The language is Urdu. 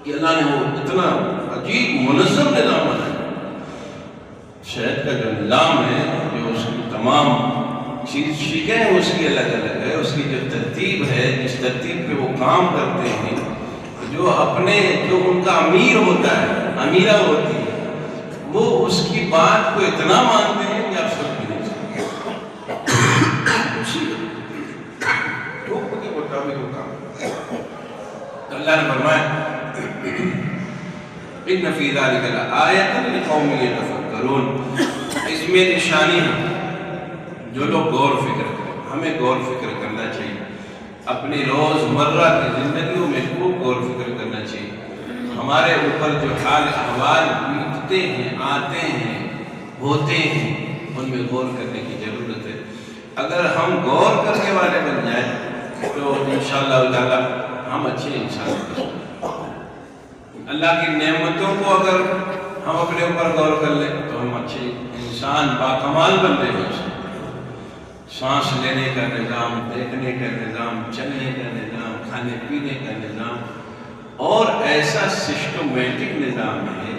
کہ اللہ نے وہ اتنا عجیب منظم نظام بنایا. شہد کا جو نظام ہے، جو اس کی تمام چیزیں ہیں اس کی الگ الگ ہے، اس کی جو ترتیب ہے، جس ترتیب پہ وہ کام کرتے ہیں، جو ان کا امیر ہوتا ہے، امیرہ ہوتی ہے، وہ اس کی بات کو اتنا مانتے ہیں کہ آپ سب بھی نہیں سکتے. تو اللہ نے فرمایا ان فی ذلک لآیۃ لقوم یتفکرون، اس میں نشانی ہے جو لوگ غور فکر کریں. ہمیں غور فکر کرنا چاہیے، اپنی روزمرہ کی زندگیوں میں خوب غور فکر کرنا چاہیے. ہمارے اوپر جو حال احوال بیتتے ہیں، آتے ہیں، ہوتے ہیں، ان میں غور کرنے کی ضرورت ہے. اگر ہم غور کرنے والے بن جائیں تو انشاءاللہ تعالی ہم اچھے انسان ہیں. اللہ کی نعمتوں کو اگر ہم اپنے اوپر غور کر لیں تو ہم اچھے انسان باکمال بنتے ہیں. سانس لینے کا نظام، دیکھنے کا نظام، چلنے کا نظام، کھانے پینے کا نظام، اور ایسا سسٹمیٹک نظام ہے